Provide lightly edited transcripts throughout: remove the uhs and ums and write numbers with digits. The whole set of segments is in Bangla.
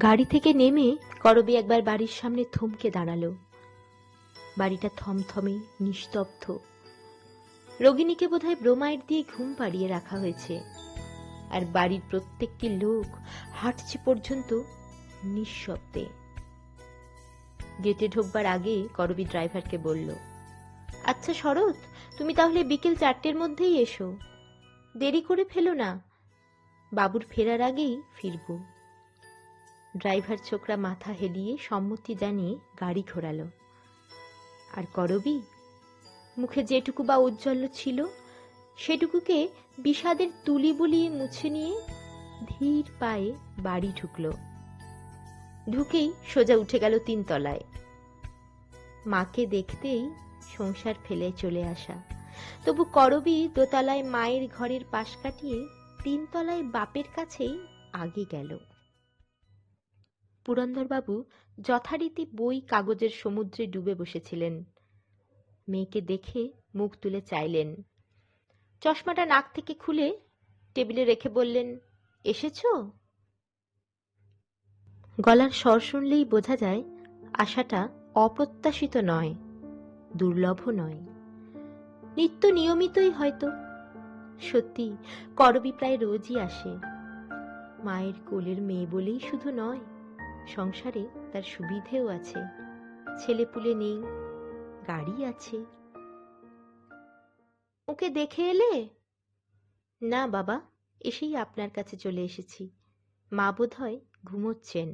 গাড়ি থেকে নেমে করবী একবার বাড়ির সামনে থমকে দাঁড়ালো। বাড়িটা থমথমে নিস্তব্ধ। রোগিণীকে বোধহয় ব্রোমাইড দিয়ে ঘুম পাড়িয়ে রাখা হয়েছে, আর বাড়ির প্রত্যেকটি লোক হাঁটছে পর্যন্ত নিঃশব্দে। গেটে ঢোকবার আগে করবী ড্রাইভারকে বলল, আচ্ছা শরৎ, তুমি তাহলে বিকেল 4টের মধ্যেই এসো, দেরি করে ফেলো না, বাবুর ফেরার আগেই ফিরব। ড্রাইভার ছোকরা মাথা হেলিয়ে সম্মতি জানিয়ে গাড়ি ঘোরালো। আর করবী মুখে যেটুকু বা উজ্জ্বল্য ছিল সেটুকুকে বিষাদের তুলি বুলিয়ে মুছে নিয়ে ধীর পায়ে বাড়ি ঢুকল। ঢুকেই সোজা উঠে গেল 3 তলায়। মাকে দেখতেই সংসার ফেলে চলে আসা, তবু করবী দোতলায় মায়ের ঘরের পাশ কাটিয়ে 3 তলায় বাপের কাছেই আগে গেল। পুরন্দরবাবু যথারীতি বই কাগজের সমুদ্রে ডুবে বসেছিলেন। মেয়েকে দেখে মুখ তুলে চাইলেন। চশমাটা নাক থেকে খুলে টেবিলে রেখে বললেন, এসেছো? গলার স্বর শুনলেই বোঝা যায় আশাটা অপ্রত্যাশিত নয়, দুর্লভও নয়, নিত্য নিয়মিতই হয়তো। সত্যি করবী প্রায় রোজই আসে। মায়ের কোলের মেয়ে বলেই শুধু নয়, সংসারে তার সুবিধেও আছে, ছেলেপুলে নেই, গাড়ি আছে। ওকে দেখে এলে? না বাবা, এসেই আপনার কাছে চলে এসেছি। মা বোধহয় ঘুমোচ্ছেন।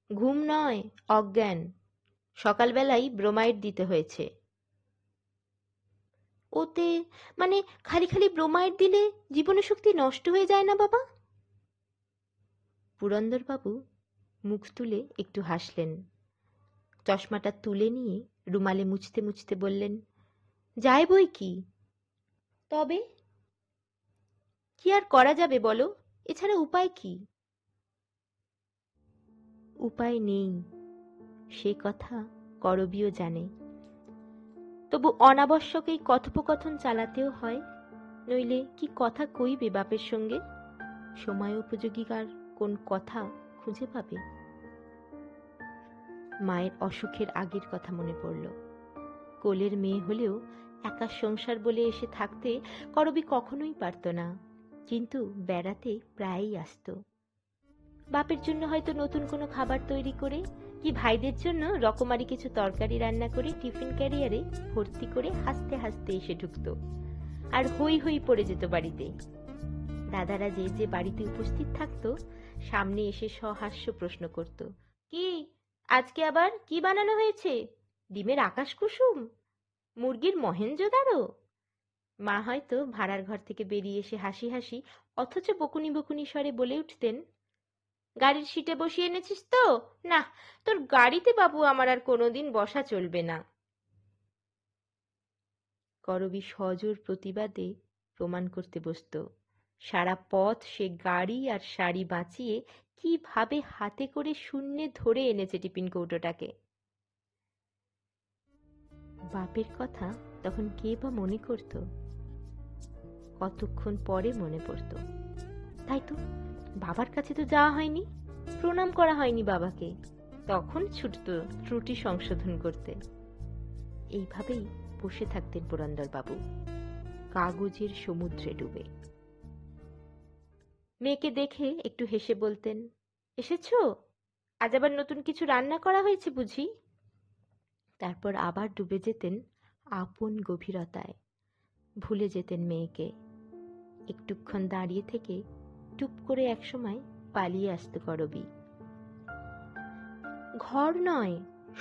ঘুম নয়, অজ্ঞান। সকালবেলাই ব্রোমাইড দিতে হয়েছে। ওতে মানে খালি খালি ব্রোমাইড দিলে জীবনীশক্তি নষ্ট হয়ে যায় না বাবা? পুরন্দরবাবু মুখ তুলে একটু হাসলেন। চশমাটা তুলে নিয়ে রুমালে মুছতে মুছতে বললেন, যায় বই কি, তবে কি আর করা যাবে বলো, এছাড়া উপায় কি? উপায় নেই, সে কথা করবীও জানে। তবু অনাবশ্যক এই কথোপকথন চালাতেও হয়, নইলে কি কথা কইবে বাপের সঙ্গে? সময় উপযোগীকার কোন কথা খুঁজে পাবে? মায়ের অসুখের আগের কথা মনে পড়ল। কোলের মেয়ে হলেও একা সংসার বলে এসে থাকতে করবী কখনোই পারত না, কিন্তু বেড়াতে প্রায়ই আসত। বাপের জন্য হয়তো নতুন কোনো খাবার তৈরি করে, কি ভাইদের জন্য রকমারি কিছু তরকারি রান্না করে টিফিন ক্যারিয়ারে ভর্তি করে হাসতে হাসতে এসে ঢুকত, আর হই হই পড়ে যেত বাড়িতে। দাদারা যে যে বাড়িতে উপস্থিত থাকতো সামনে এসে সহাস্য প্রশ্ন করত, কি আজকে আবার কি বানানো হয়েছে? ডিমের আকাশ কুসুম, মুরগির মহেঞ্জোদারো? মা হয়তো ভাড়ার ঘর থেকে বেরিয়ে এসে হাসি হাসি অথচ বকুনি বকুনি স্বরে বলে উঠতেন, গাড়ির সিটে বসিয়ে এনেছিস তো? না, তোর গাড়িতে বাবু আমার আর কোনোদিন বসা চলবে না। করবী সজোর প্রতিবাদে প্রমাণ করতে বসত। সারা পথ সে গাড়ি আর শাড়ি বাঁচিয়ে কিভাবে হাতে করে শূন্যে ধরে এনেছে টিফিন কৌটোটাকে। বাপের কথা তখন কে বা মনে করত? কতক্ষণ পরে মনে পড়ত। তাই তো, বাবার কাছে তো যাওয়া হয়নি, প্রণাম করা হয়নি বাবাকে, তখন ছুটত ত্রুটি সংশোধন করতে। এইভাবেই বসে থাকতেন পুরন্দরবাবু, কাগজের সমুদ্রে ডুবে। মেয়েকে দেখে একটু হেসে বলতেন, এসেছো? আজ আবার নতুন কিছু রান্না করা হয়েছে বুঝি? তারপর আবার ডুবে যেতেন আপন গভীরতায়, ভুলে যেতেন মেয়েকে। একটুক্ষণ দাঁড়িয়ে থেকে টুপ করে একসময় পালিয়ে আসত করবী। ঘর নয়,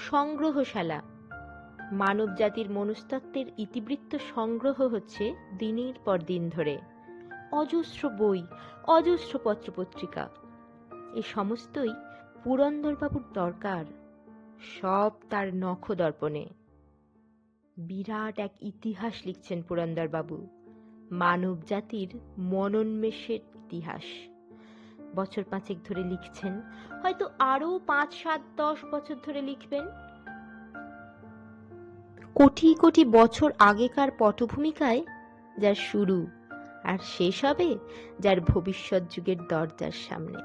সংগ্রহশালা। মানব জাতির মনস্তত্ত্বের ইতিবৃত্ত সংগ্রহ হচ্ছে দিনের পর দিন ধরে। অজস্র বই, অজস্র পত্রপত্রিকা, এ সমস্তই পুরন্দরবাবুর দরকার, সব তার নখদর্পণে। বিরাট এক ইতিহাস লিখছেন পুরন্দরবাবু, মানব জাতির মনোন্মেষের ইতিহাস। বছর 5 ধরে লিখছেন, হয়তো আরো 5, 7, 10 বছর ধরে লিখবেন। কোটি কোটি বছর আগেকার পটভূমিকায় যার শুরু, আর শেষ হবে যার ভবিষ্যৎ যুগের দরজার সামনে।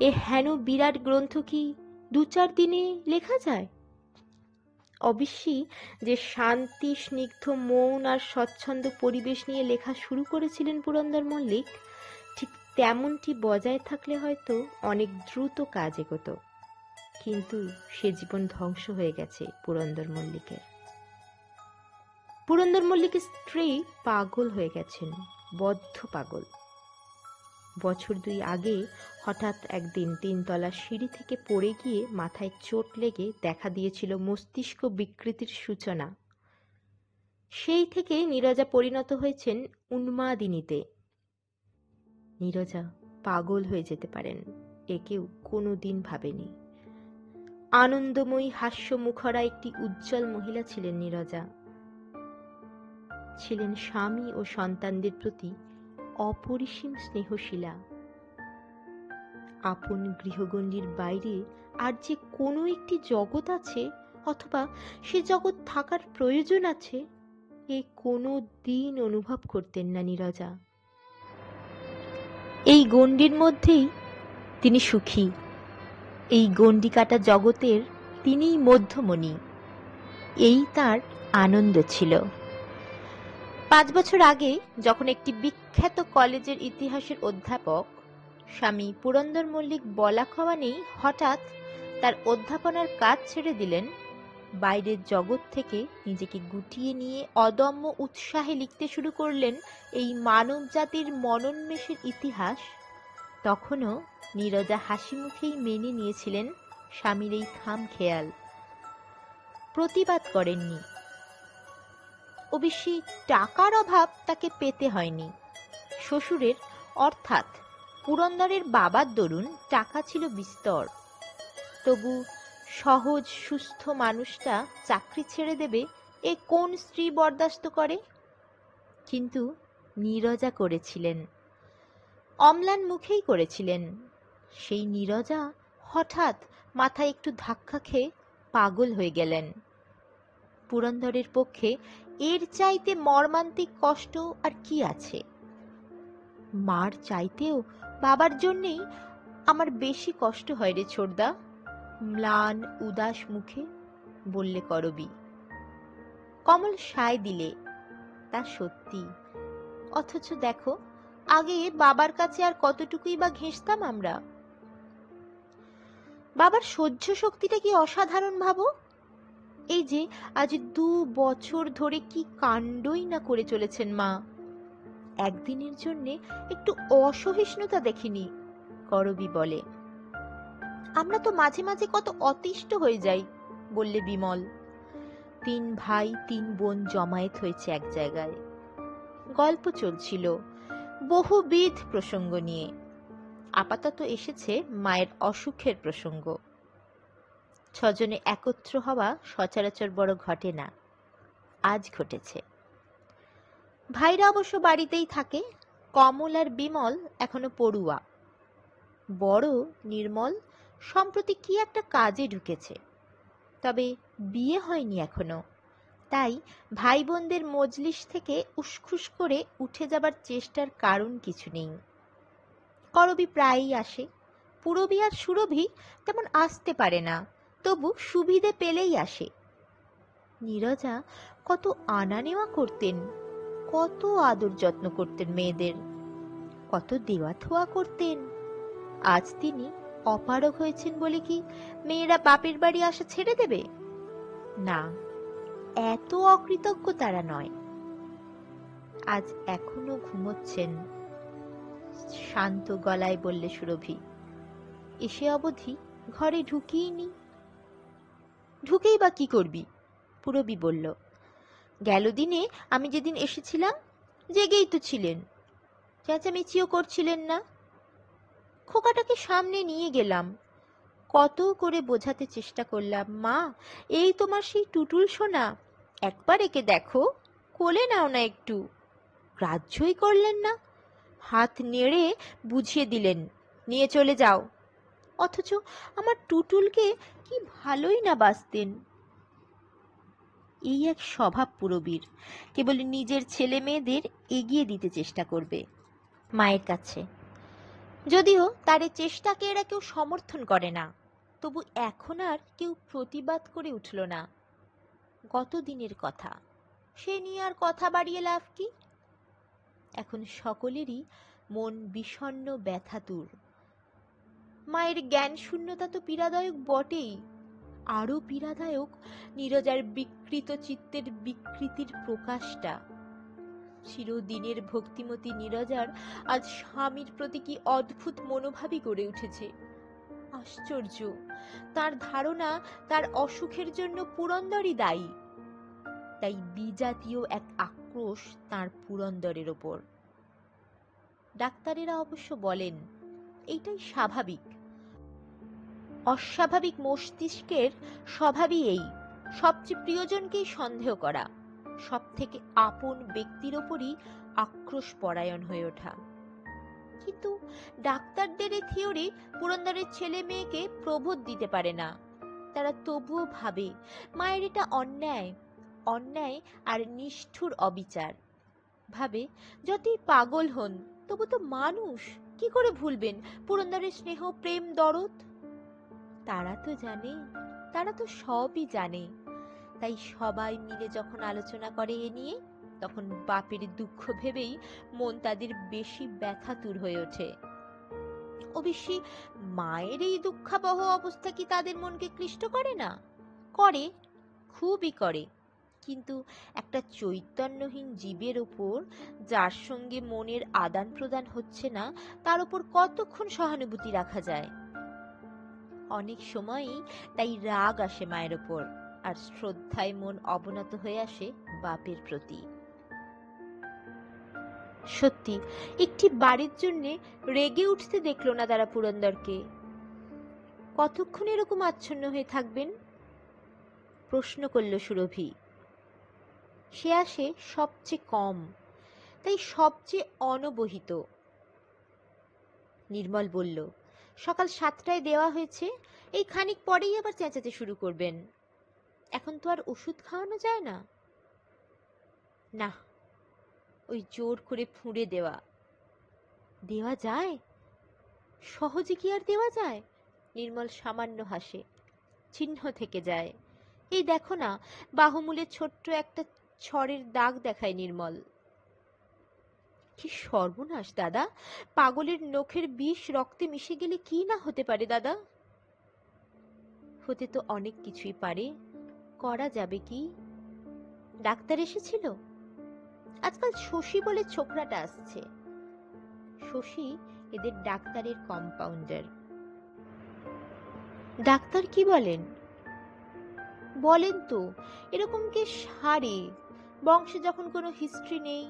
এ হেন বিরাট গ্রন্থ কি 2-4 দিনে লেখা যায়? অবশ্যই যে শান্তি স্নিগ্ধ মৌন আর স্বচ্ছন্দ পরিবেশ নিয়ে লেখা শুরু করেছিলেন পুরন্দর মল্লিক, ঠিক তেমনটি বজায় থাকলে হয়তো অনেক দ্রুত কাজ এগোতো। কিন্তু সে জীবন ধ্বংস হয়ে গেছে পুরন্দর মল্লিকের। পুরন্দর মল্লিকের স্ত্রী পাগল হয়ে গেছেন, বদ্ধ পাগল। বছর 2 আগে হঠাৎ একদিন 3 তলা সিঁড়ি থেকে পড়ে গিয়ে মাথায় চোট লেগে দেখা দিয়েছিল মস্তিষ্ক বিকৃতির সূচনা। সেই থেকে নীরজা পরিণত হয়েছেন উন্মাদিনীতে। নীরজা পাগল হয়ে যেতে পারেন এ কেউ কোনোদিন ভাবেনি। আনন্দময়ী হাস্যমুখরা একটি উজ্জ্বল মহিলা ছিলেন নীরজা। ছিলেন স্বামী ও সন্তানদের প্রতি অপরিসীম স্নেহশীলা। আপন গৃহগণ্ডির বাইরে আর যে কোনো একটি জগৎ আছে, অথবা সে জগৎ থাকার প্রয়োজন আছে, এ কোনো দিন অনুভব করতেন না নীরজা। এই গণ্ডির মধ্যেই তিনি সুখী। এই গণ্ডি কাটা জগতের তিনিই মধ্যমণি। এই তার আনন্দ ছিল। 5 বছর আগে যখন একটি বিখ্যাত কলেজের ইতিহাসের অধ্যাপক স্বামী পুরন্দর মল্লিক বলা খাওয়া নেই হঠাৎ তার অধ্যাপনার কাজ ছেড়ে দিলেন, বাইরের জগৎ থেকে নিজেকে গুটিয়ে নিয়ে অদম্য উৎসাহে লিখতে শুরু করলেন এই মানব জাতির মনন্মেষের ইতিহাস, তখনও নীরজা হাসি মুখেই মেনে নিয়েছিলেন স্বামীর এই খামখেয়াল। প্রতিবাদ করেননি। অবশ্যই টাকার অভাব তাকে পেতে হয়নি। শ্বশুরের অর্থাৎ পুরন্দরের বাবার দরুন টাকা ছিল বিস্তর। তবু সহজ সুস্থ মানুষটা চাকরি ছেড়ে দেবে এ কোন স্ত্রী বরদাস্ত করে? কিন্তু নীরজা করেছিলেন, অম্লান মুখেই করেছিলেন। সেই নীরজা হঠাৎ মাথায় একটু ধাক্কা খেয়ে পাগল হয়ে গেলেন। পুরন্দরের পক্ষে এর চাইতে মর্মান্তিক কষ্ট আর কি আছে? মার চাইতেও বাবার জন্যেই আমার বেশি কষ্ট হয় রে ছোটদা, ম্লান উদাস মুখে বললে করবী। কমল সায় দিলে, তা সত্যি। অথচ দেখো, আগে বাবার কাছে আর কতটুকুই বা ঘেঁষতাম আমরা। বাবার সহ্য শক্তিটা কি অসাধারণ ভাবো। এই যে আজ 2 বছর ধরে কি কাণ্ডই না করে চলেছেন মা। একদিনের জন্যে একটু অসহিষ্ণুতা দেখিনি, করবী বলে। আমরা তো মাঝে মাঝে কত অতিষ্ঠ হয়ে যাই, বললে বিমল। 3 ভাই 3 বোন জমায়েত হয়েছে এক জায়গায়। গল্প চলছিল বহুবিধ প্রসঙ্গ নিয়ে। আপাতত এসেছে মায়ের অসুখের প্রসঙ্গ। 6 জনে একত্র হওয়া সচরাচর বড় ঘটে না, আজ ঘটেছে। ভাইরা অবশ্য বাড়িতেই থাকে। কমল আর বিমল এখনো পড়ুয়া। বড় নির্মল সম্প্রতি কি একটা কাজে ঢুকেছে, তবে বিয়ে হয়নি এখনো। তাই ভাই বোনদের মজলিস থেকে উসখুস করে উঠে যাবার চেষ্টার কারণ কিছু নেই। করবী প্রায়ই আসে। পুরবী আর সুরভি তেমন আসতে পারে না, তবু সুবিধে পেলেই আসে। নীরজা কত আনা নেওয়া করতেন, কত আদর যত্ন করতেন মেয়েদের, কত দেওয়া থোয়া করতেন। আজ তিনি অপারগ হয়েছেন বলে কি মেয়েরা বাপের বাড়ি আসা ছেড়ে দেবে? না, এত অকৃতজ্ঞ তারা নয়। আজ এখনো ঘুমোচ্ছেন, শান্ত গলায় বললে সুরভি। এসে অবধি ঘরে ঢুকিনি। ঢুকেই বা কি করবি? পুরবী বলল। গেল দিনে আমি যেদিন এসেছিলাম জেগেই তো ছিলেন, চেঁচামেচিও করছিলেন না। খোকাটাকে সামনে নিয়ে গেলাম, কত করে বোঝাতে চেষ্টা করলাম, মা এই তোমার সেই টুটুল সোনা, একবার একে দেখো, কোলে নাও না একটু। গ্রাহ্যই করলেন না, হাত নেড়ে বুঝিয়ে দিলেন নিয়ে চলে যাও। অথচ আমার টুটুলকে কি ভালোই না বাসতেন। এই এক স্বভাব পুরবীর, কেবল নিজের ছেলে মেয়েদের এগিয়ে দিতে চেষ্টা করবে মায়ের কাছে। যদিও তার এই চেষ্টাকে এরা কেউ সমর্থন করে না, তবু এখন আর কেউ প্রতিবাদ করে উঠল না। গত দিনের কথা, সে নিয়ে আর কথা বাড়িয়ে লাভ কি? এখন সকলেরই মন বিষণ্ণ ব্যথাতুর। মায়ের জ্ঞান শূন্যতা তো পীড়াদায়ক বটেই, আরও পীড়াদায়ক নীরজার বিকৃত চিত্তের বিকৃতির প্রকাশটা। চিরদিনের ভক্তিমতী নীরজার আজ স্বামীর প্রতি কি অদ্ভুত মনোভাবই গড়ে উঠেছে। আশ্চর্য, তার ধারণা তার অসুখের জন্য পুরন্দরই দায়ী। তাই বিজাতীয় এক আক্রোশ তার পুরন্দরের ওপর। ডাক্তারেরা অবশ্য বলেন এইটাই স্বাভাবিক। অস্বাভাবিক মস্তিষ্কের স্বভাবই এই, সবচেয়ে প্রিয়জনকেই সন্দেহ করা, সব থেকে আপন ব্যক্তির ওপরই আক্রোশ পরায়ণ হয়ে ওঠা। কিন্তু ডাক্তারদের এই থিওরি পুরন্দরের ছেলে মেয়েকে প্রবোধ দিতে পারে না। তারা তবুও ভাবে মায়ের এটা অন্যায়, অন্যায় আর নিষ্ঠুর অবিচার। ভাবে যতই পাগল হন তবু তো মানুষ, কি করে ভুলবেন পুরন্দরের স্নেহ প্রেম দরদ? তারা তো জানে, তারা তো সবই জানে। তাই সবাই মিলে যখন আলোচনা করে এ নিয়ে, তখন বাপের দুঃখ ভেবেই মন তাদের বেশি ব্যথাতুর হয়ে ওঠে। অবশ্যই মায়ের এই দুঃখাবহ অবস্থা কি তাদের মনকে ক্লিষ্ট করে না? করে, খুবই করে। কিন্তু একটা চৈতন্যহীন জীবের ওপর, যার সঙ্গে মনের আদান প্রদান হচ্ছে না, তার উপর কতক্ষণ সহানুভূতি রাখা যায়? অনেক সময়ই তাই রাগ আসে মায়ের ওপর, আর শ্রদ্ধায় মন অবনত হয়ে আসে বাপের প্রতি। সত্যি একটি বাড়ির জন্য রেগে উঠতে দেখলো না তারা পুরন্দরকে। কতক্ষণ এরকম আচ্ছন্ন হয়ে থাকবেন? প্রশ্ন করল সুরভি। সে আসে সবচেয়ে কম, তাই সবচেয়ে অনবহিত। নির্মল বলল, সকাল 7টায় দেওয়া হয়েছে, এই খানিক পরেই আবার চেঁচাতে শুরু করবেন। এখন তো আর ওষুধ খাওয়ানো যায় না। না, ওই জোর করে ফুঁড়ে দেওয়া। দেওয়া যায়? সহজে কি আর দেওয়া যায়? নির্মল সামান্য হাসে। চিহ্ন থেকে যায়। এই দেখো না, বাহুমূলে ছোট্ট একটা ছড়ের দাগ দেখায় নির্মল। কি সর্বনাশ দাদা! পাগলের নখের বিষ রক্তে মিশে গেলে কি না হতে পারে দাদা? হতে তো অনেক কিছুই পারে, করা যাবে কি? ডাক্তার এসেছিল? আজকাল শশী বলে ছোকরাটা আসছে। শশী এদের ডাক্তারের কম্পাউন্ডার। ডাক্তার কি বলেন? বলেন তো এরকম কে সারে? বংশে যখন কোনো হিস্ট্রি নেই,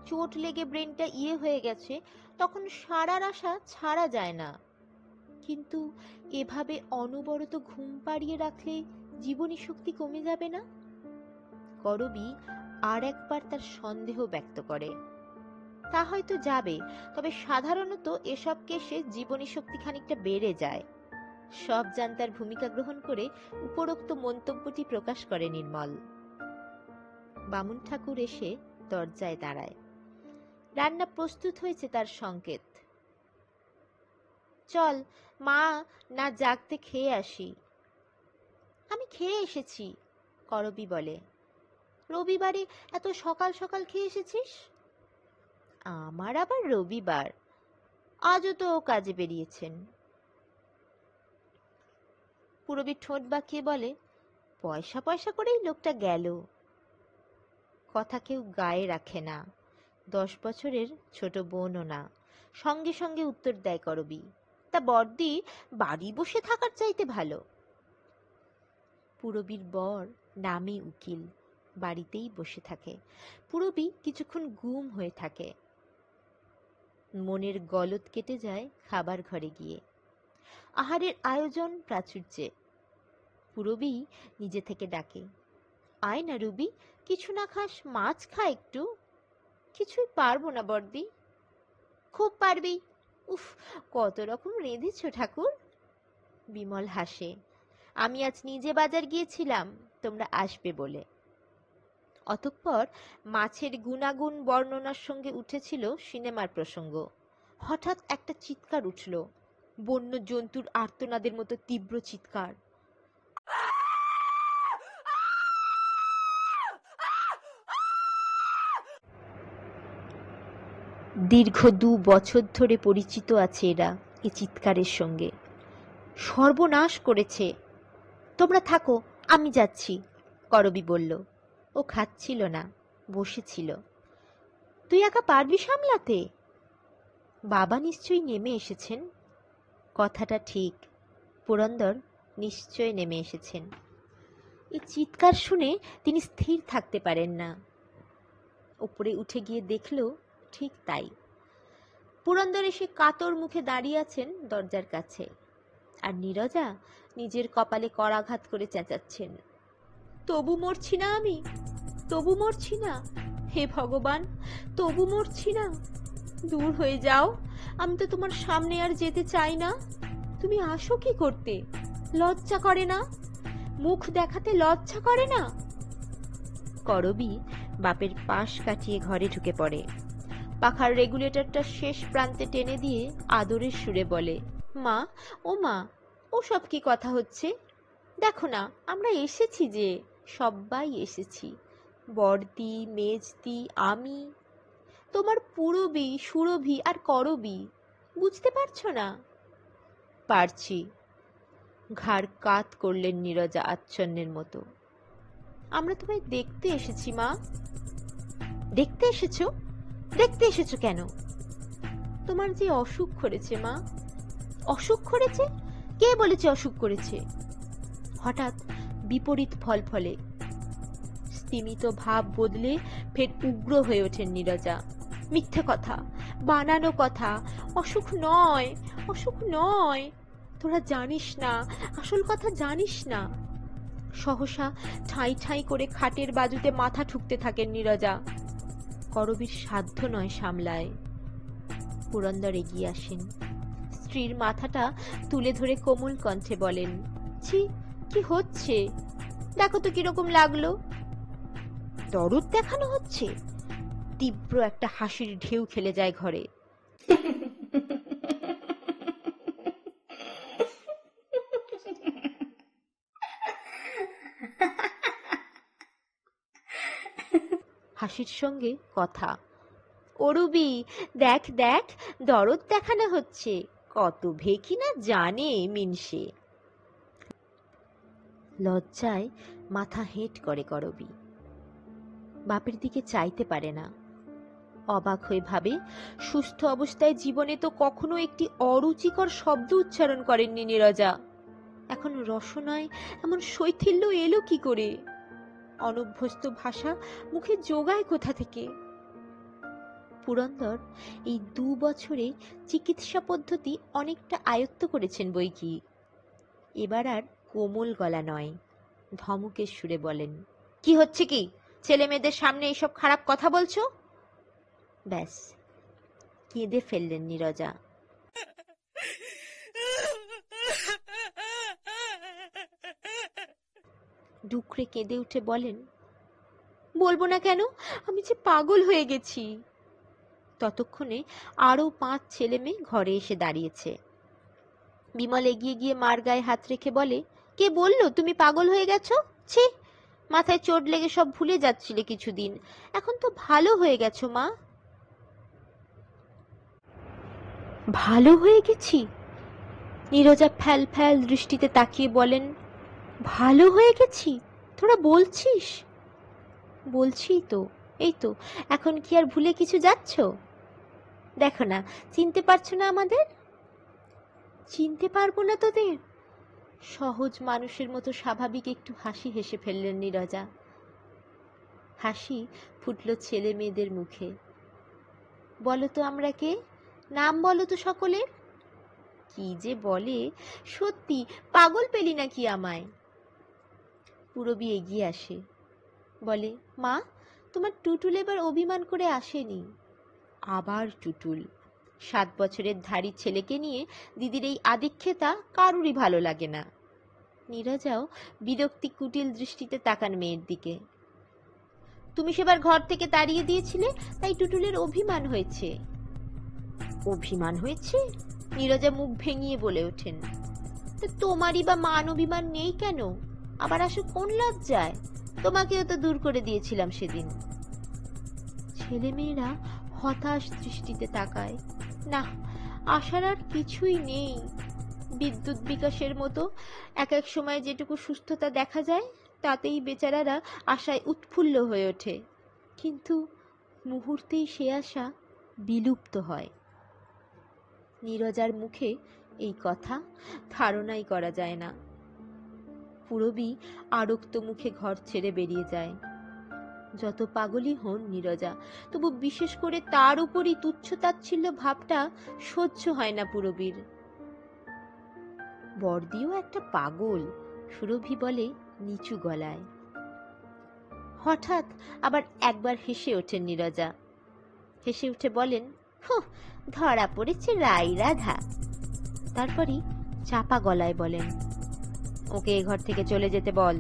চোট লেগে ব্রেনটা হয়ে গেছে, তখন সারার আশা ছাড়া যায় না। কিন্তু এভাবে অনবরত ঘুম পাড়িয়ে রাখলে জীবনী শক্তি কমে যাবে না? করবী আর একবার তার সন্দেহ ব্যক্ত করে। তা হয়তো যাবে, তবে সাধারণত এসব কেসে জীবনী শক্তি খানিকটা বেড়ে যায়। সব জান্তার ভূমিকা গ্রহণ করে উপরোক্ত মন্তব্যটি প্রকাশ করে নির্মল। বামুন ঠাকুর এসে দরজায় দাঁড়ায়। রান্না প্রস্তুত হয়েছে তার সংকেত। চল মা, না জাগতে খেয়ে আসি। আমি খেয়ে এসেছি, করবী বলে। রবিবারে এত সকাল সকাল খেয়ে এসেছিস? আমার আবার রবিবার, আজও তো কাজে বেরিয়েছেন। পুরবী ঠোঁট বাঁকিয়ে বলে, পয়সা পয়সা করেই লোকটা গেল। কথা কেউ গায়ে রাখে না, 10 বছরের ছোট বোনও না। সঙ্গে সঙ্গে উত্তর দেয় করবী, তা বর্দি বাড়ি বসে থাকার চাইতে ভালো। পুরবীর বর নামে উকিল, বাড়িতেই বসে থাকে। পুরবী কিছুক্ষণ গুম হয়ে থাকে। মনের গলদ কেটে যায় খাবার ঘরে গিয়ে। আহারের আয়োজন প্রাচুর্যে। পুরবী নিজে থেকে ডাকে, আয় না রুবি, কিছু না খাস, মাছ খা একটু। কিছুই পারবো না বর্দি। খুব পারবি, উফ কত রকম রেঁধেছ ঠাকুর। বিমল হাসে, আমি আজ নিজে বাজার গিয়েছিলাম তোমরা আসবে বলে। অতঃপর মাছের গুণাগুণ বর্ণনার সঙ্গে উঠেছিল সিনেমার প্রসঙ্গ। হঠাৎ একটা চিৎকার উঠল, বন্য জন্তুর আর্তনাদের মতো তীব্র চিৎকার। দীর্ঘ 2 বছর ধরে পরিচিত আছে এরা এই চিৎকারের সঙ্গে। সর্বনাশ করেছে। তোমরা থাকো, আমি যাচ্ছি, করবী বলল। ও খাচ্ছিল না, বসেছিল। তুই একা পারবি সামলাতে? বাবা নিশ্চয়ই নেমে এসেছেন। কথাটা ঠিক, পুরন্দর নিশ্চয় নেমে এসেছেন। এই চিৎকার শুনে তিনি স্থির থাকতে পারেন না। উপরে উঠে গিয়ে দেখল ঠিক তাই। পুরন্দর এসে কাতর মুখে দাঁড়িয়ে আছেন দরজার কাছে, আর নীরজা নিজের কপালে করাঘাত করে চেঁচাচ্ছেন, তবু মরছি না আমি, তবু মরছি না, হে ভগবান, তবু মরছি না। দূর হয়ে যাও, আমি তো তোমার সামনে আর যেতে চাই না। তুমি আসো কি করতে? লজ্জা করে না? মুখ দেখাতে লজ্জা করে না? করবী বাপের পাশ কাটিয়ে ঘরে ঢুকে পড়ে। পাখার রেগুলেটরটা শেষ প্রান্তে টেনে দিয়ে আদরের সুরে বলে, মা, ও মা, ও সব কি কথা হচ্ছে? দেখো না, আমরা এসেছি যে, সবাই এসেছি, বড়দি, মেজদি, আমি, তোমার পুরবী, সুরভি আর করবী। বুঝতে পারছো না? পারছি, ঘাড় কাত করলেন নীরজা আচ্ছন্নের মতো। আমরা তোমায় দেখতে এসেছি মা। দেখতে এসেছো? দেখতে এসেছো কেন? তোমার যে অসুখ করেছে মা। অসুখ করেছে? কে বলেছে অসুখ করেছে? হঠাৎ বিপরীত ফল ফলে। স্তিমিত ভাব বদলে ফের উগ্র হয়ে ওঠেন নীরজা। মিথ্যে কথা, বানানো কথা, অসুখ নয়, অসুখ নয়, তোরা জানিস না, আসল কথা জানিস না। সহসা ঠাঁই ঠাঁই করে খাটের বাজুতে মাথা ঠুকতে থাকেন নীরজা। করবীর সাধ্য নয় সামলায়। পুরন্দর এগিয়ে আসেন, স্ত্রীর মাথাটা তুলে ধরে কোমল কণ্ঠে বলেন, ছি, কি হচ্ছে? দেখো তো কিরকম লাগলো। দরদ দেখানো হচ্ছে? তীব্র একটা হাসির ঢেউ খেলে যায় ঘরে। হাসির সঙ্গে কথা, অরুবি, দেখ দেখ, দরদ দেখানো হচ্ছে, কত ভেকি না জানে মিনসে। লজ্জায় মাথা হেঁট করে করবী। বাপের দিকে চাইতে পারে না। অবাক হয়ে ভাবে, সুস্থ অবস্থায় জীবনে তো কখনো একটি অরুচিকর শব্দ উচ্চারণ করেননি নীরজা। এখন রসনায় এমন শৈথিল্য এলো কি করে? অনভ্যস্ত ভাষা মুখে জোগায় কোথা থেকে? পুরন্দর এই 2 বছরে চিকিৎসা পদ্ধতি অনেকটা আয়ত্ত করেছেন বৈকি। এবার আর কোমল গলা নয়, ধমকের সুরে বলেন, কি হচ্ছে কি? ছেলে মেয়েদের সামনে এইসব খারাপ কথা বলছো? ব্যাস, কেঁদে ফেললেন নীরজা। ডুকরে কেঁদে উঠে বলেন, বলবো না কেন, আমি যে পাগল হয়ে গেছি। ততক্ষণে আরো 5 ছেলে মেয়ে ঘরে এসে দাঁড়িয়েছে। বিমল এগিয়ে গিয়ে মার গায়ে হাত রেখে বলে, কে বললো তুমি পাগল হয়ে গেছো? ছি, মাথায় চোট লেগে সব ভুলে যাচ্ছিলে কিছুদিন, এখন তো ভালো হয়ে গেছো মা। ভালো হয়ে গেছি? নীরজা ফ্যাল ফ্যাল দৃষ্টিতে তাকিয়ে বলেন, ভালো হয়ে গেছি? তোরা বলছিস? বলছি তো, এই তো, এখন কি আর ভুলে কিছু যাচ্ছ? দেখো না, চিনতে পারছো না আমাদের? চিনতে পারবো না তোদের? সহজ মানুষের মতো স্বাভাবিক একটু হাসি হেসে ফেললেন নীরজা। হাসি ফুটল ছেলে মেয়েদের মুখে। বলো তো আমরা কে? নাম বলো তো সকলের। কি যে বলে, সত্যি পাগল পেলি নাকি আমায়? পুরবী এগিয়ে আসে, বলে, মা, তোমার টুটুল এবার অভিমান করে আসেনি। আবার টুটুল। 7 বছরের ধাড়ি ছেলেকে নিয়ে দিদির এই আদিক্ষেতা কারুরই ভালো লাগে না। নীরজাও বিরক্তি কুটিল দৃষ্টিতে তাকান মেয়ের দিকে। তুমি সেবার ঘর থেকে তাড়িয়ে দিয়েছিলে, তাই টুটুলের অভিমান হয়েছে। অভিমান হয়েছে? নীরজা মুখ ভেঙিয়ে বলে ওঠেন। তো তোমারই বা মান অভিমান নেই কেন? আবার আসো কোন লজ্জায়? তোমাকেও তো দূর করে দিয়েছিলাম সেদিন। ছেলেমেয়েরা হতাশ দৃষ্টিতে তাকায়। না, আশার আর কিছুই নেই। বিদ্যুৎ বিকাশের মতো এক এক সময় যেটুকু সুস্থতা দেখা যায় তাতেই বেচারারা আশায় উৎফুল্ল হয়ে ওঠে, কিন্তু মুহূর্তেই সে আশা বিলুপ্ত হয়। নীরজার মুখে এই কথা ধারণাই করা যায় না। পুরবী আরক্ত মুখে ঘর ছেড়ে বেরিয়ে যায়। যত পাগলই হন নীরজা, তবু বিশেষ করে তার উপরই তুচ্ছ-তাচ্ছিল্য ভাবটা সহ্য হয় না পুরবীর। বর্দিও একটা পাগল, সুরভি বলে নিচু গলায়। হঠাৎ আবার একবার হেসে ওঠেন নীরজা। হেসে উঠে বলেন, ধরা পড়েছে রাই রাধা। তারপরই চাপা গলায় বলেন, ওকে এ ঘর থেকে চলে যেতে বল।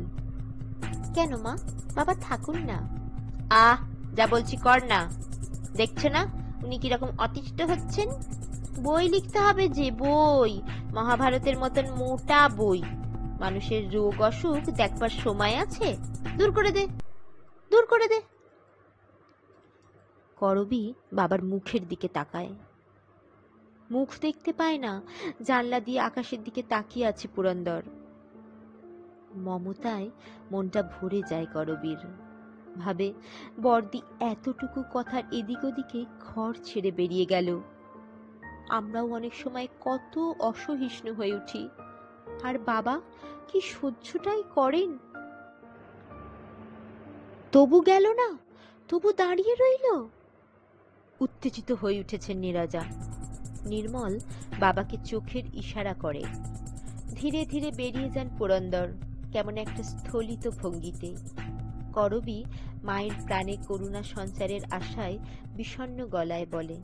কেন মা, বাবা থাকুন না। যা বলছি কর না। দেখছো না উনি কিরকম অতিষ্ঠ হচ্ছেন? বই লিখতে হবে যে, বই, মহাভারতের মতন মোটা বই। মানুষের রোগ অসুখ দেখবার সময় আছে? দূর করে দে, দূর করে দে। করবী বাবার মুখের দিকে তাকায়। মুখ দেখতে পায় না, জানলা দিয়ে আকাশের দিকে তাকিয়ে আছে পুরন্দর। মমতায় মনটা ভরে যায় করবীর। ভাবে, বর্দি এতটুকু কথার এদিক ওদিকে ঘর ছেড়ে বেরিয়ে গেল। আমরাও অনেক সময় কত অসহিষ্ণু হয়ে উঠি, আর বাবা কি সহ্যটাই করেন। তবু গেল না, তবু দাঁড়িয়ে রইল। উত্তেজিত হয়ে উঠেছেন নীরজা। নির্মল বাবাকে চোখের ইশারা করে। ধীরে ধীরে বেরিয়ে যান পুরন্দর, কেমন একটা স্থলিত ভঙ্গিতে। করবী মায়ের প্রাণে করুণা সঞ্চারের আশায় বিষণ্ণ গলায় বলে,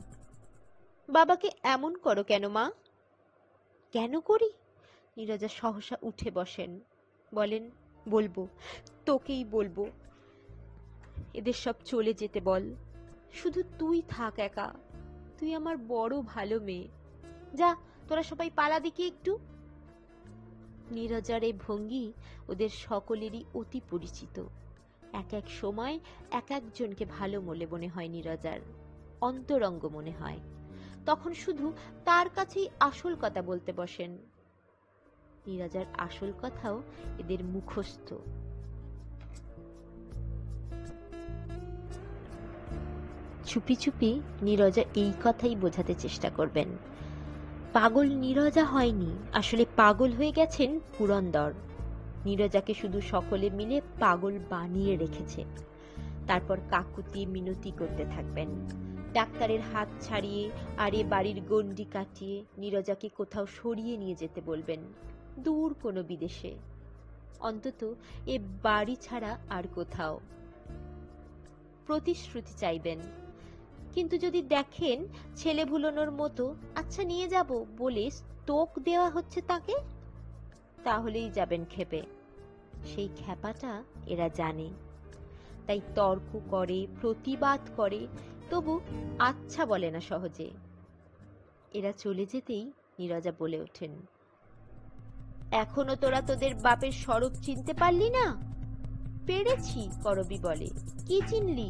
বাবাকে এমন করো কেন মা? কেন করি? নীরজা সহসা উঠে বসেন, বলেন, বলবো, তোকেই বলবো। এদের সব চলে যেতে বল, শুধু তুই থাক একা। তুই আমার বড় ভালো মেয়ে। যা, তোরা সবাই পালা দেখি একটু। নীরজার এই ভঙ্গি ওদের সকলেরই অতি পরিচিত। এক এক সময় এক একজনকে ভালো বলে মনে হয় নীরজার, অন্তরঙ্গ মনে হয়। তখন শুধু তার কাছেই আসল কথা বলতে বসেন। নীরজার আসল কথাও এদের মুখস্থ। চুপি চুপি নীরজা এই কথাই বোঝাতে চেষ্টা করবেন। পাগল নীরজা হয়নি, আসলে পাগল হয়ে গেছেন পুরন্দর। নীরজাকে শুধু সকলে মিলে পাগল বানিয়ে রেখেছে। তারপর কাকুতি মিনতি করতে থাকবেন। ডাক্তারের হাত ছাড়িয়ে আর এ বাড়ির গণ্ডি কাটিয়ে নীরজাকে কোথাও সরিয়ে নিয়ে যেতে বলবেন, দূর কোনো বিদেশে, অন্তত এ বাড়ি ছাড়া আর কোথাও। প্রতিশ্রুতি চাইবেন, কিন্তু যদি দেখেন ছেলে ভুলোনোর মতো আচ্ছা নিয়ে যাব বলে স্তোক দেওয়া হচ্ছে তাকে, তাহলেই যাবেন ক্ষেপে। সেই ক্ষেপাটা এরা জানে, তাই তর্ক করে, প্রতিবাদ করে, তবু আচ্ছা বলে না সহজে। এরা চলে যেতেই নীরজা বলে ওঠেন, এখনো তোরা তোদের বাপের স্বরূপ চিনতে পারলি না? পেরেছি, করবী বলে। কি চিনলি?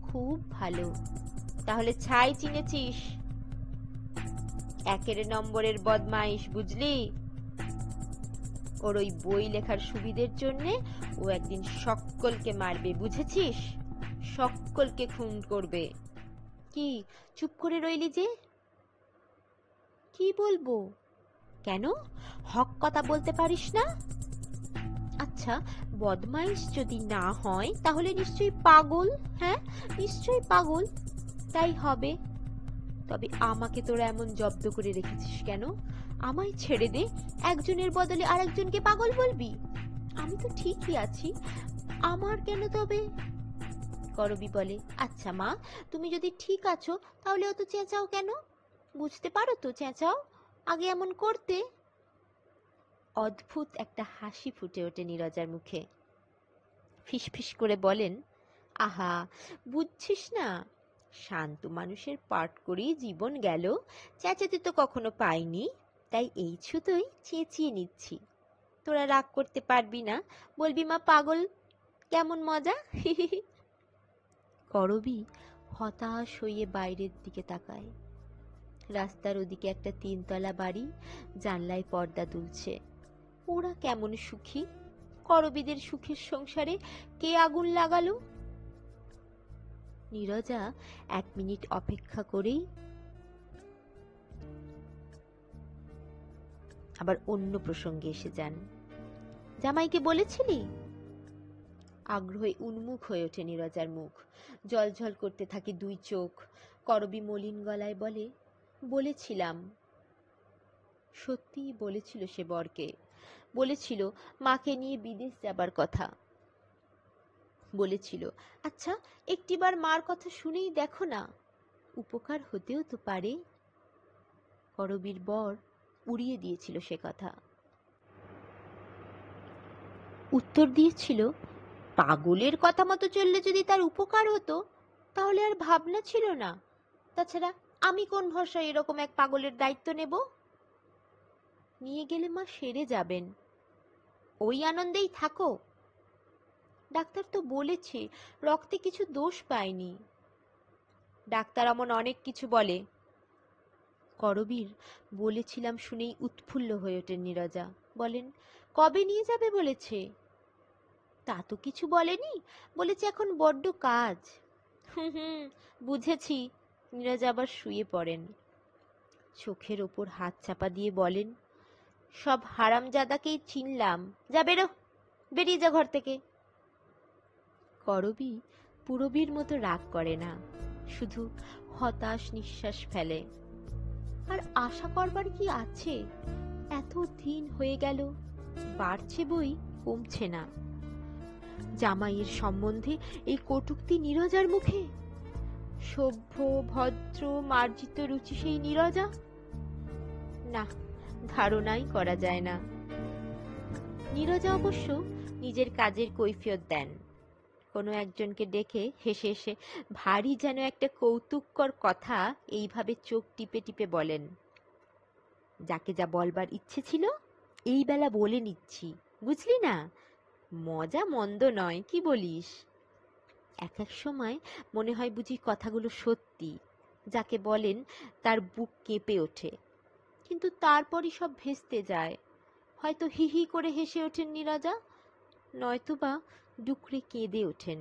খুব ভালো। তাহলে ছাই চিনেছিস? একের নম্বরের বদমাইশ, বুঝলি? ওর ওই বই লেখার সুবিধের জন্যে ও একদিন সকলকে মারবে, বুঝেছিস? সকলকে খুন করবে। কি চুপ করে রইলি যে? কি বলবো? কেন, হক কথা বলতে পারিস না? আচ্ছা, বদমাইশ যদি না হয় তাহলে নিশ্চয়ই পাগল। হ্যাঁ, নিশ্চয়ই পাগল। তাই হবে। তবে আমাকে তোরা এমন জব্দ করে রেখেছিস কেন? আমায় ছেড়ে দে, একজনের বদলে আরেকজনকে পাগল বলবি? আমি তো ঠিকই আছি, আমার কেন তবে? করবী বলে, আচ্ছা মা, তুমি যদি ঠিক আছো তাহলে অত চেঁচাও কেন? বুঝতে পারো তো চেঁচাও, আগে এমন করতে। অদ্ভুত একটা হাসি ফুটে ওঠে নীরজার মুখে। ফিসফিস করে বলেন, আহা, বুঝছিস না? শান্ত মানুষের পাঠ করেই জীবন গেল, চেঁচাতে তো কখনো পাইনি, তাই এই ছুতোই চেঁচিয়ে নিচ্ছি। তোরা রাগ করতে পারবি না, বলবি মা পাগল, কেমন মজা। করবী হতাশ হয়ে বাইরের দিকে তাকায়। রাস্তার ওদিকে একটা 3 তলা বাড়ি, জানলায় পর্দা দুলছে। ওরা কেমন সুখী, করবীদের সুখের সংসারে কে আগুন লাগালো? নীরজা 1 মিনিট অপেক্ষা করেই আবার অন্য প্রসঙ্গে এসে যান। জামাইকে বলেছিলি? আগ্রহে উন্মুখ হয়ে ওঠে নীরজার মুখ, জলঝল করতে থাকে 2 চোখ। করবী মলিন গলায় বলে, বলেছিলাম। সত্যিই বলেছিল সে বরকে, বলেছিল মাকে নিয়ে বিদেশ যাবার কথা, বলেছিল আচ্ছা একটিবার মার কথা শুনেই দেখো না, উপকার হতেও তো পারে। করবীর বর উড়িয়ে দিয়েছিল সে কথা, উত্তর দিয়েছিল, পাগলের কথা মতো চললে যদি তার উপকার হতো তাহলে আর ভাবনা ছিল না। তাছাড়া আমি কোন ভরসায় এরকম এক পাগলের দায়িত্ব নেব? নিয়ে গেলে মা সেরে যাবেন, ওই আনন্দেই থাকো। ডাক্তার তো বলেছে রক্তে কিছু দোষ পায়নি। ডাক্তার এমন অনেক কিছু বলে। করবীর বলেছিলাম শুনেই উৎফুল্ল হয়ে ওঠেন নীরজা, বলেন, কবে নিয়ে যাবে বলেছে? তা তো কিছু বলেনি, বলেছে এখন বড্ড কাজ। হুম, বুঝেছি। নীরজা আবার শুয়ে পড়েন। চোখের ওপর হাত চাপা দিয়ে বলেন, সব হারামজাদাকেই চিনলাম, যা বেরো, বেরিয়ে যা ঘর থেকে। করবী পুরবীর মতো রাগ করে না, শুধু হতাশ নিঃশ্বাস ফেলে। আর আশা করবার কি আছে? এত দিন হয়ে গেল, বাড়ছে বই কমছে না। জামাইয়ের সম্বন্ধে এই কটূক্তি নীরজার মুখে? সভ্য ভদ্র মার্জিত রুচি সেই নীরজা? না, ধারণাই করা যায় না। নীরজা অবশ্য নিজের কাজের কৈফিয়ত দেন। কোনো একজনকে ডেকে হেসে হেসে ভারী যেন একটা কৌতুককর কথা এইভাবে চোখ টিপে টিপে বলেন, যাকে যা বলবার ইচ্ছে ছিল এই বেলা বলে নিচ্ছি, বুঝলি না? মজা মন্দ নয়, কি বলিস? এক এক সময় মনে হয় বুঝি কথাগুলো সত্যি, যাকে বলেন তার বুক কেঁপে ওঠে, কিন্তু তারপরই সব ভেস্তে যায়। হয়তো হি হি করে হেসে ওঠেন নীরজা, নয়তোবা ডুকরে কেঁদে ওঠেন।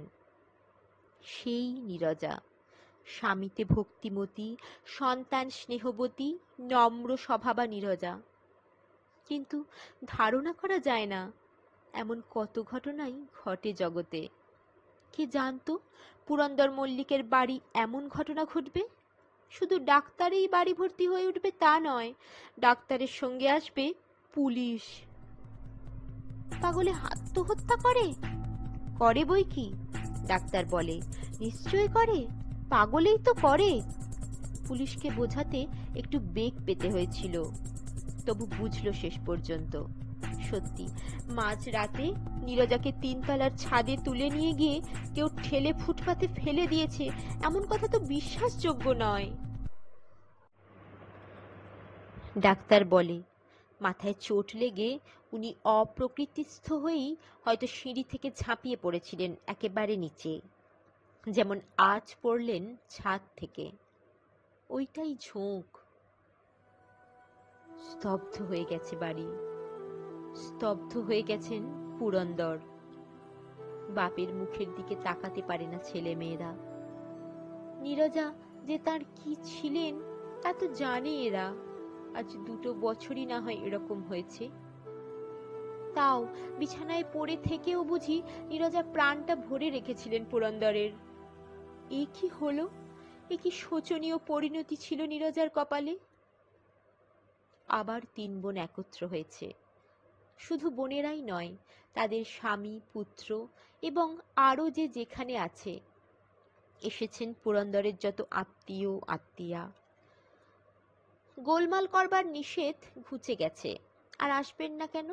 সেই নীরজা, স্বামীতে ভক্তিমতী, সন্তান স্নেহবতী, নম্র স্বভাবা নীরজা। কিন্তু ধারণা করা যায় না, এমন কত ঘটনাই ঘটে জগতে। কে জানতো পুরন্দর মল্লিকের বাড়ি এমন ঘটনা ঘটবে? শুধু ডাক্তারেই বাড়ি ভর্তি হয়ে উঠবে তা নয়, ডাক্তারের সঙ্গে আসবে পুলিশ। পাগলে আত্মহত্যা করে? করে বই কি, ডাক্তার বলে, নিশ্চয় করে, পাগলেই তো করে। পুলিশকে বোঝাতে একটু বেগ পেতে হয়েছিল, তবু বুঝলো শেষ পর্যন্ত। সত্যি মাঝ রাতে নীরজাকে 3 তলার ছাদে তুলে নিয়ে গিয়ে কেউ ঠেলে ফুটপাতে ফেলে দিয়েছে, এমন কথা তো বিশ্বাসযোগ্য নয়। ডাক্তার বলে মাথায় চোট লেগে উনি অপ্রকৃতিস্থ হয়েই হয়তো সিঁড়ি থেকে ঝাঁপিয়ে পড়েছিলেন একেবারে নিচে, যেমন আজ পড়লেন ছাদ থেকে। ওইটাই ঝোঁক। স্তব্ধ হয়ে গেছে বাড়ি, স্তব্ধ হয়ে গেছেন পুরন্দর। বাপের মুখের দিকে তাকাতে পারে না ছেলে মেয়েরা। নীরজা যে তার কি ছিলেন তা তো জানে এরা, আজ 2 বছরই না হয় এরকম হয়েছে। তাও বিছানায় পড়ে থেকেও বুঝি নীরজা প্রাণটা ভরে রেখেছিলেন পুরন্দরের। এ কি হলো? এ কি শোচনীয় পরিণতি ছিল নীরজার কপালে। আবার 3 বোন একত্র হয়েছে। শুধু বোনেরাই নয়, তাদের স্বামী পুত্র এবং আরো যে যেখানে আছে এসেছেন পুরন্দরের যত আত্মীয় আত্মীয়া। গোলমাল করবার নিষেধ ঘুচে গেছে, আর আসবেন না কেন?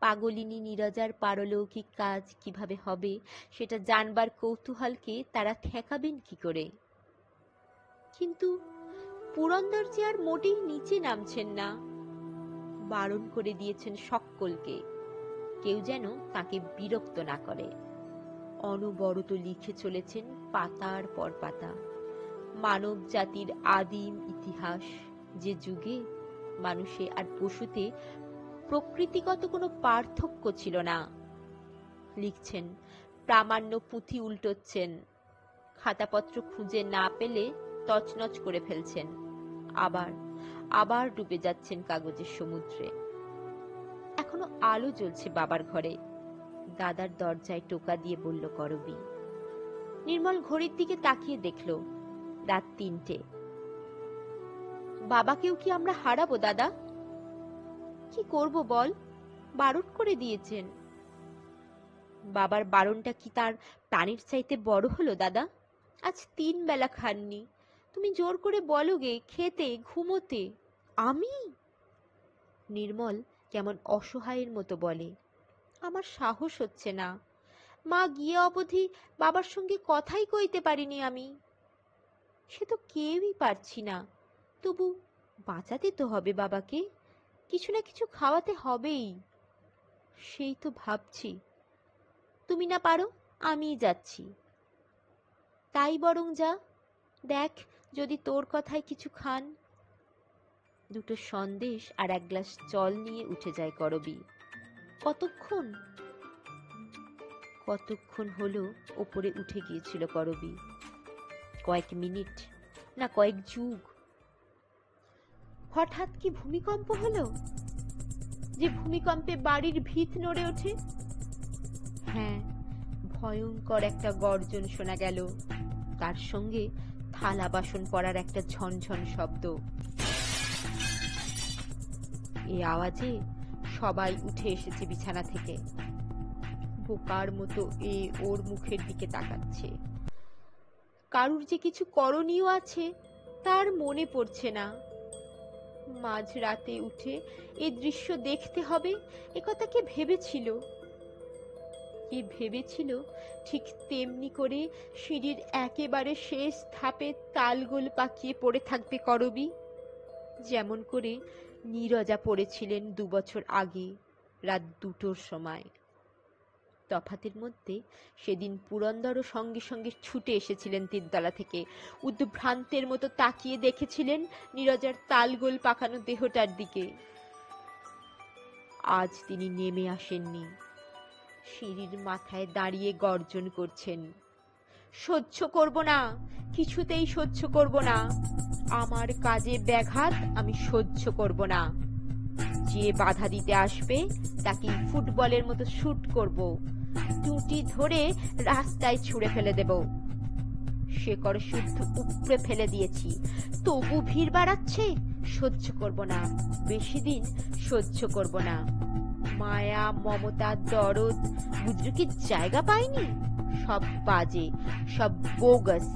পাগলিনী নীরজার পারলৌকিক কাজ কিভাবে হবে সেটা জানবার কৌতূহলকে তারা ঠেকাবেন কি করে? কিন্তু পুরন্দর যে আর মোটেই নিচে নামছেন না। বারণ করে দিয়েছেন সকলকে, কেউ যেন তাকে বিরক্ত না করে। অনবরত লিখে চলেছেন পাতার পর পাতা মানব জাতির আদিম ইতিহাস, যে যুগে মানুষে আর পশুতে প্রকৃতিগত কোনো পার্থক্য ছিল না। লিখছেন, প্রামাণ্য পুঁথি উল্টোচ্ছেন, খাতাপত্র খুঁজে না পেলে তছনছ করে ফেলছেন, আবার আবার ডুবে যাচ্ছেন কাগজের সমুদ্রে। এখনো আলো জ্বলছে বাবার ঘরে। দাদার দরজায় টোকা দিয়ে বলল করবী। নির্মল ঘড়ির দিকে তাকিয়ে দেখল রাত ৩টে। বাবাকেও কি আমরা হারাবো দাদা? কি করব বল, বারণ করে দিয়েছেন। বাবার বারণটা কি তার প্রাণীর চাইতে বড় হলো দাদা? আজ ৩ বেলা খাননি, তুমি জোর করে বলো গে খেতে ঘুমোতে। আমি? নির্মল কেমন অসহায়ের মতো বলে, আমার সাহস হচ্ছে না। মা গিয়ে অবধি বাবার সঙ্গে কথাই কইতে পারিনি আমি। সে তো কেউই পারছি না, তবু বাঁচাতে তো হবে বাবাকে, কিছু না কিছু খাওয়াতে হবেই। সেই তো ভাবছি, তুমি না পারো আমিই যাচ্ছি। তাই বরং যা, দেখ যদি তোর কথায় কিছু খান। দুটো সন্দেশ আর ১ গ্লাস জল নিয়ে উঠে যায় করবী। কতক্ষণ কতক্ষণ হলো ওপরে উঠে গিয়েছিল করবী? কয়েক মিনিট না কয়েক যুগ? হঠাৎ কি ভূমিকম্প হলো, যে ভূমিকম্পে বাড়ির ভিত নড়ে ওঠে? হ্যাঁ, ভয়ঙ্কর একটা গর্জন শোনা গেল, তার সঙ্গে থালা বাসন পড়ার একটা ঝনঝন শব্দ। এ আওয়াজে সবাই উঠে এসেছে বিছানা থেকে। বোকার মতো এ ওর মুখের দিকে তাকাচ্ছে। কারুর যে কিছু করণীয় আছে তার মনে পড়ছে না। মাঝ রাতে উঠে এ দৃশ্য দেখতে হবে এ কথা কে ভেবেছিল? কে ভেবেছিল ঠিক তেমনি করে সিঁড়ির একেবারে শেষ ধাপে তালগোল পাকিয়ে পড়ে থাকবে করবী, যেমন করে নীরজা পড়েছিলেন ২ বছর আগে রাত ২টোর সময়। তফাতের মধ্যে সেদিন পুরন্দরও সঙ্গে সঙ্গে ছুটে এসেছিলেন ৩তলা থেকে, উদ্ভ্রান্তের মতো তাকিয়ে দেখেছিলেন নীরজার তালগোল পাকানো দেহটার দিকে। আজ তিনি নেমে আসেননি, সিঁড়ির মাথায় দাঁড়িয়ে গর্জন করছেন, সহ্য করব না, কিছুতেই সহ্য করব না, আমার কাজে ব্যাঘাত আমি সহ্য করব না। যে বাধা দিতে আসবে তাকে ফুটবলের মতো শুট করব, টুটি ধরে রাস্তায় ছুঁড়ে ফেলে দেব। শেকড় শুদ্ধ উপড়ে ফেলে দিয়েছি, তবু ভিড় বাড়াচ্ছে, সহ্য করব না, বেশি দিন সহ্য করব না। মায়া মমতা দরদ বুঝলো কি জায়গা পায়নি? সব বাজে, সব বোগাস।